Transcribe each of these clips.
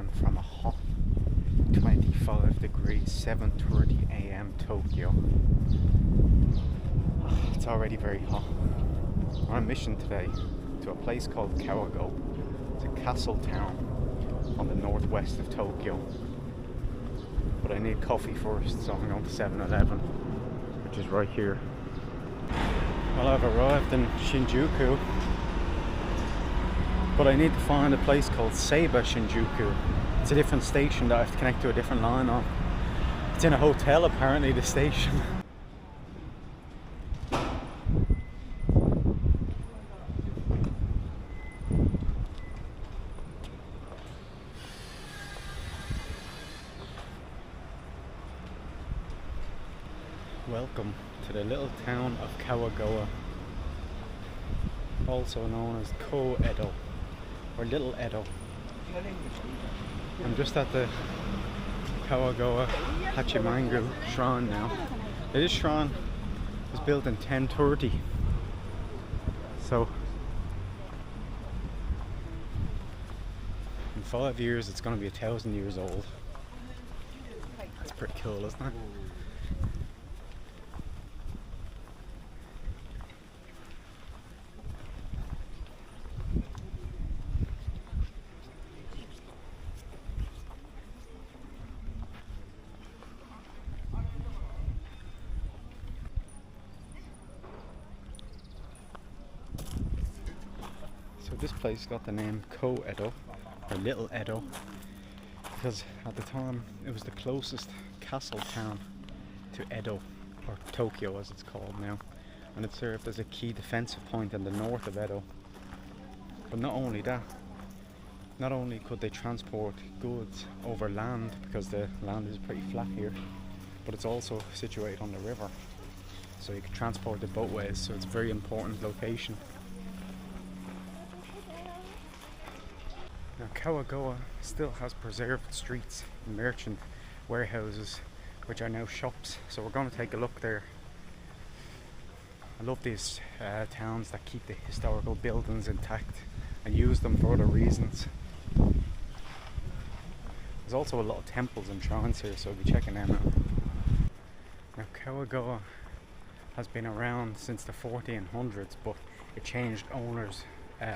morning from a hot 25 degrees, 7:30 a.m. Tokyo. It's already very hot. We're on a mission today to a place called Kawagoe. It's a castle town on the northwest of Tokyo. But I need coffee first, so I'm going to 7-Eleven, which is right here. Well, I've arrived in Shinjuku, but I need to find a place called Seiba Shinjuku. It's a different station that I have to connect to a different line on. It's in a hotel apparently, the station. Welcome to the little town of Kawagoe, also known as Ko-Edo, or Little Edo. I'm just at the Kawagoe Hachimangu shrine now. This shrine was built in 1030, so in 5 years it's going to be 1,000 years old. That's pretty cool, isn't it? So this place got the name Ko-Edo, or Little Edo, because at the time it was the closest castle town to Edo, or Tokyo as it's called now, and it served as a key defensive point in the north of Edo. But not only that, not only could they transport goods over land, because the land is pretty flat here, but it's also situated on the river, so you could transport the boatways, so it's a very important location. Now Kawagoe still has preserved streets, merchant warehouses, which are now shops, so we're going to take a look there. I love these towns that keep the historical buildings intact and use them for other reasons. There's also a lot of temples and shrines here, so we'll be checking them out. Now Kawagoe has been around since the 1400s, but it changed owners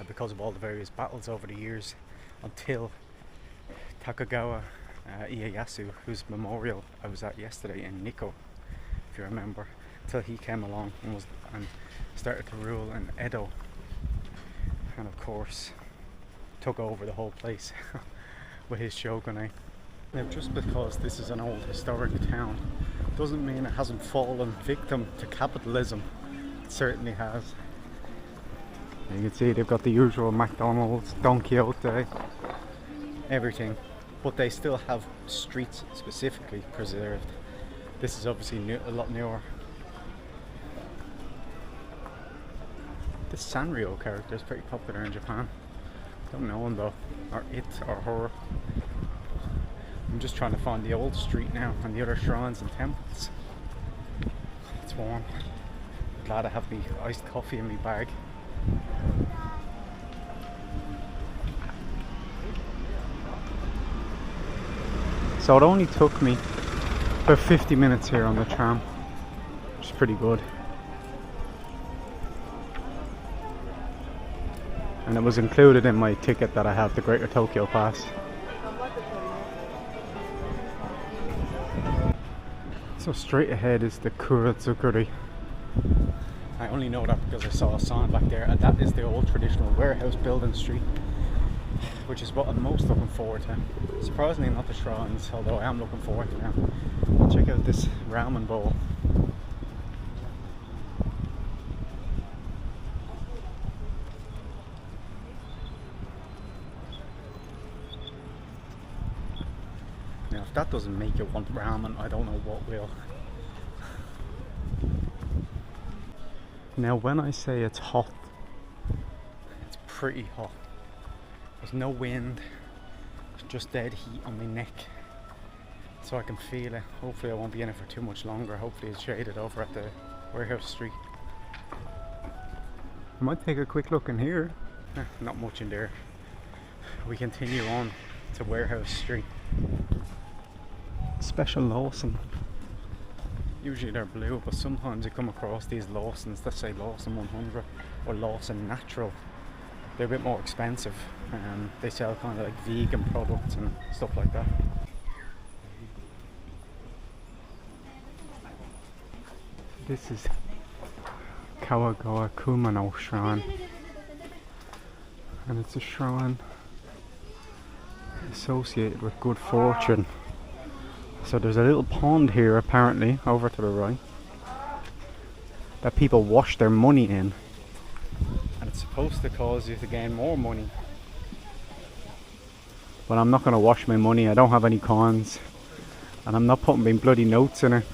because of all the various battles over the years, until Takagawa Ieyasu, whose memorial I was at yesterday in Nikko, if you remember, until he came along and started to rule in Edo, and of course took over the whole place with his shogunate. Now just because this is an old historic town doesn't mean it hasn't fallen victim to capitalism. It certainly has. You can see they've got the usual McDonald's, Don Quixote, everything, but they still have streets specifically preserved. This is obviously a lot newer. This Sanrio character is pretty popular in Japan. Don't know him though, or it, or her. I'm just trying to find the old street now and the other shrines and temples. It's warm. Glad I have my iced coffee in my bag. So it only took me about 50 minutes here on the tram, which is pretty good. And it was included in my ticket that I have, the Greater Tokyo Pass. So straight ahead is the Kuratsukuri. I only know that because I saw a sign back there, and that is the old traditional warehouse building street, which is what I'm most looking forward to. Surprisingly not the shrines, although I am looking forward to them. Check out this ramen bowl. Now if that doesn't make you want ramen, I don't know what will. Now when I say it's hot, it's pretty hot. There's no wind, it's just dead heat on my neck, so I can feel it. Hopefully I won't be in it for too much longer. Hopefully it's shaded over at the warehouse street. I might take a quick look in here. Not much in there. We continue on to Warehouse Street. Special Lawson. Usually they're blue, but sometimes you come across these Lawsons that say Lawson 100 or Lawson Natural. They're a bit more expensive, and they sell kind of like vegan products and stuff like that. This is Kawagoe Kumano Shrine, and it's a shrine associated with good fortune. So there's a little pond here apparently over to the right that people wash their money in, and it's supposed to cause you to gain more money. But I'm not going to wash my money. I don't have any coins, and I'm not putting my bloody notes in it.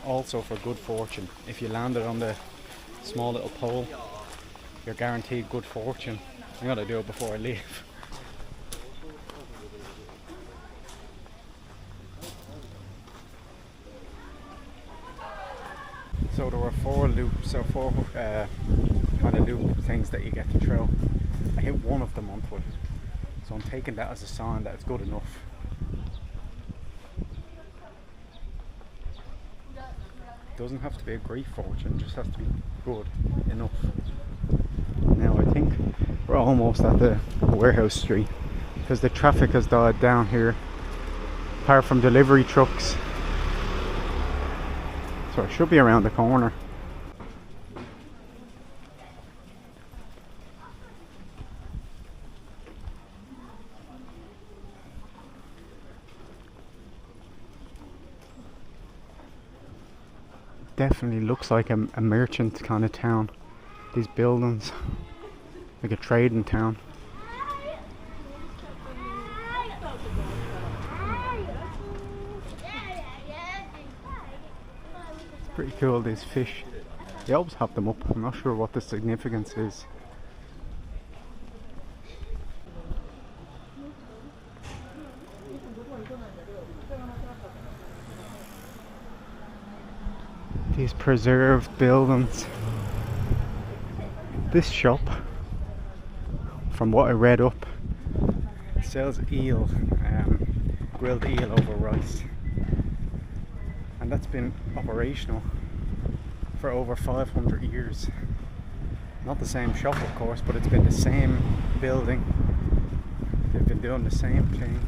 Also for good fortune, if you landed on the small little pole, you're guaranteed good fortune. I'm gonna do it before I leave. So there were four loops, or four kind of loop things that you get to throw. I hit one of them onto it, so I'm taking that as a sign that it's good enough. Doesn't have to be a great fortune, just has to be good enough. Now I think we're almost at the Warehouse Street, because the traffic has died down here apart from delivery trucks, so I should be around the corner. Definitely looks like a merchant kind of town. These buildings, like a trading town. It's pretty cool, these fish. They always have them up. I'm not sure what the significance is. These preserved buildings. This shop, from what I read up, sells eel, grilled eel over rice, and that's been operational for over 500 years. Not the same shop of course, but it's been the same building. They've been doing the same thing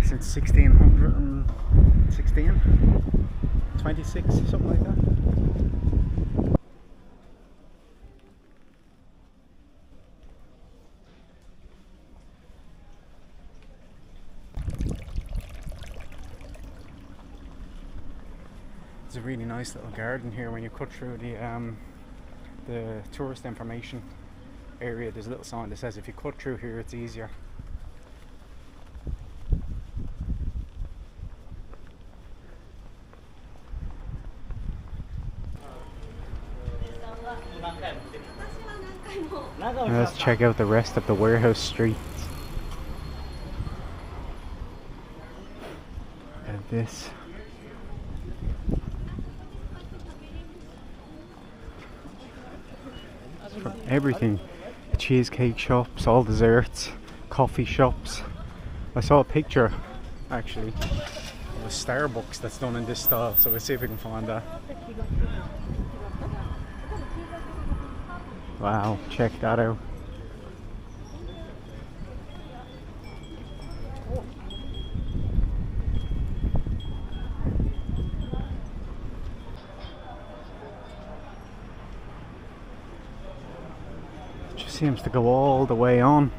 since 1616, 26, something like that. It's a really nice little garden here. When you cut through the tourist information area, there's a little sign that says if you cut through here it's easier. Now let's check out the rest of the Warehouse Street. And this. From everything. Cheesecake shops, all desserts, coffee shops. I saw a picture actually of a Starbucks that's done in this style, so let's see if we can find that. Wow, check that out. It just seems to go all the way on.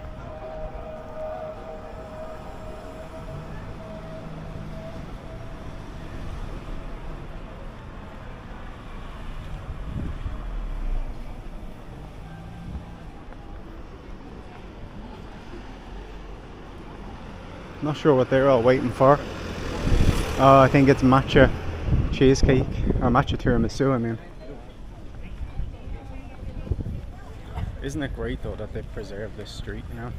Not sure what they're all waiting for. Oh, I think it's matcha cheesecake, or matcha tiramisu, I mean. Isn't it great though that they preserve this street, you know?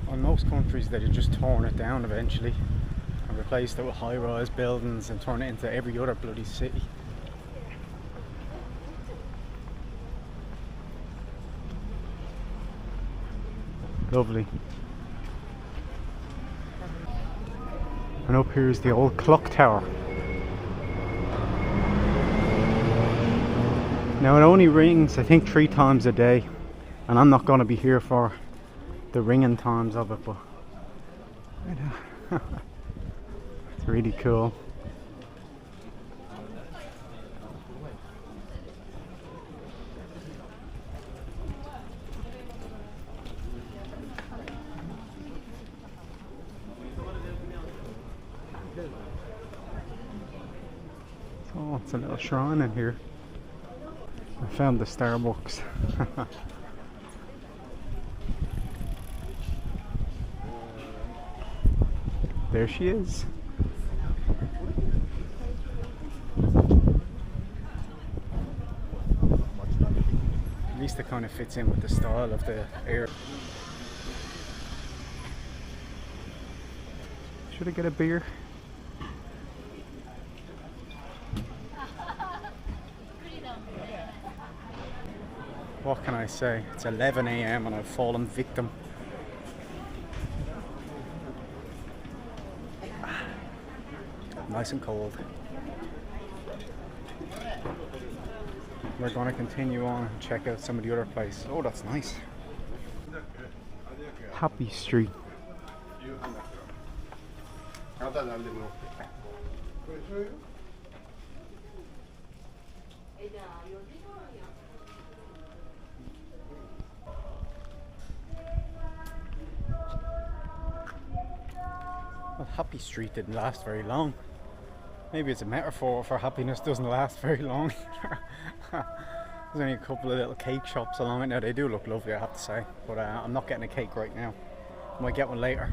On most countries they'd just torn it down eventually and and replaced it with high-rise buildings and turned it into every other bloody city. Lovely. And up here is the old clock tower. Now it only rings, I think, 3 times a day, and I'm not going to be here for the ringing times of it, but it's really cool. Oh, it's a little shrine in here. I found the Starbucks. There she is. At least it kind of fits in with the style of the area. Should I get a beer? What can I say? It's 11 AM and I've fallen victim. Nice and cold. We're going to continue on and check out some of the other places. Oh, that's nice. Happy Street. Well, Happy Street didn't last very long. Maybe it's a metaphor for happiness doesn't last very long. There's only a couple of little cake shops along it. Now they do look lovely, I have to say, but I'm not getting a cake right now. I might get one later.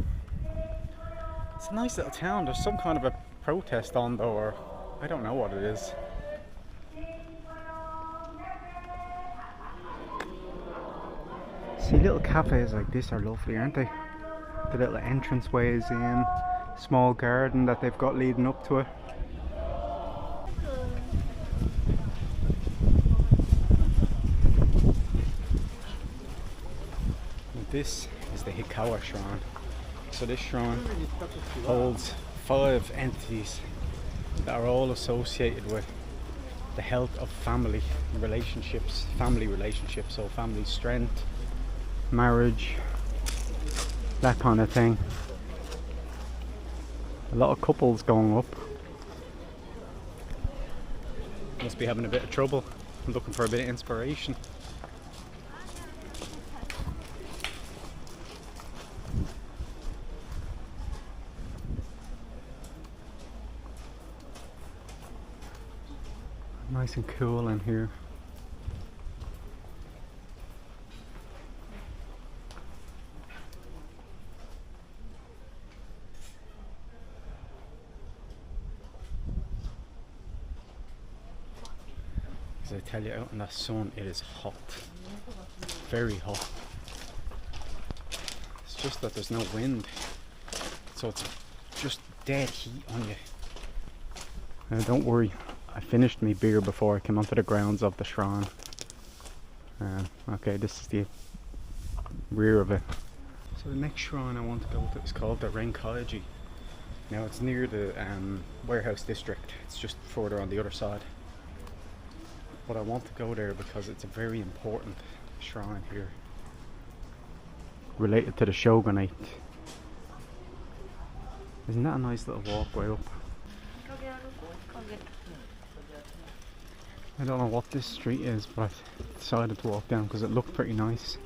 It's a nice little town. There's some kind of a protest on though, or I don't know what it is. See, little cafes like this are lovely, aren't they? The little entrance ways in, small garden that they've got leading up to it. This is the Hikawa shrine. So this shrine holds 5 entities that are all associated with the health of family relationships, so family strength, marriage, that kind of thing. A lot of couples going up. Must be having a bit of trouble. I'm looking for a bit of inspiration. Nice and cool in here. As I tell you, out in that sun, it is hot. Very hot. It's just that there's no wind, so it's just dead heat on you. Don't worry, I finished my beer before I came onto the grounds of the shrine. Okay, this is the rear of it. So the next shrine I want to go to is called the Renkaiji. Now it's near the warehouse district. It's just further on the other side. But I want to go there because it's a very important shrine here, related to the shogunate. Isn't that a nice little walkway up? I don't know what this street is, but I decided to walk down because it looked pretty nice.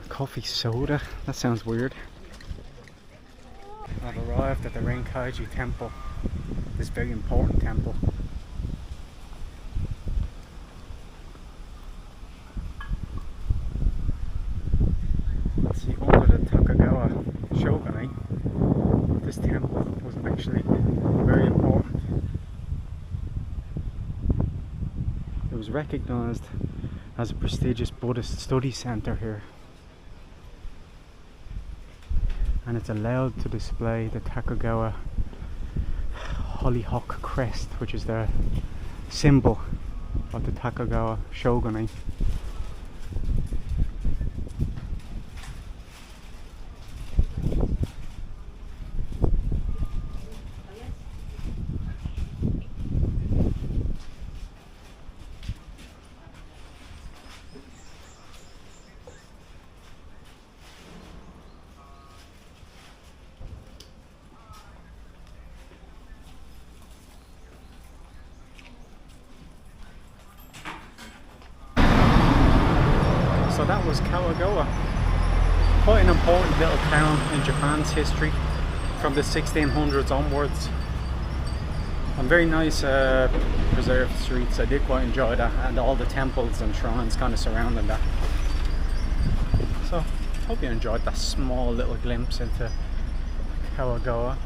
Coffee soda? That sounds weird. I've arrived at the Renkaiji temple, this very important temple. It's the under the Tokugawa shogunate. this temple was actually very important. It was recognized as a prestigious Buddhist study center here, and it's allowed to display the Kawagoe hollyhock crest, which is the symbol of the Kawagoe shogunate. So that was Kawagoe, quite an important little town in Japan's history from the 1600s onwards, and very nice preserved streets. I did quite enjoy that, and all the temples and shrines kind of surrounding that. So hope you enjoyed that small little glimpse into Kawagoe.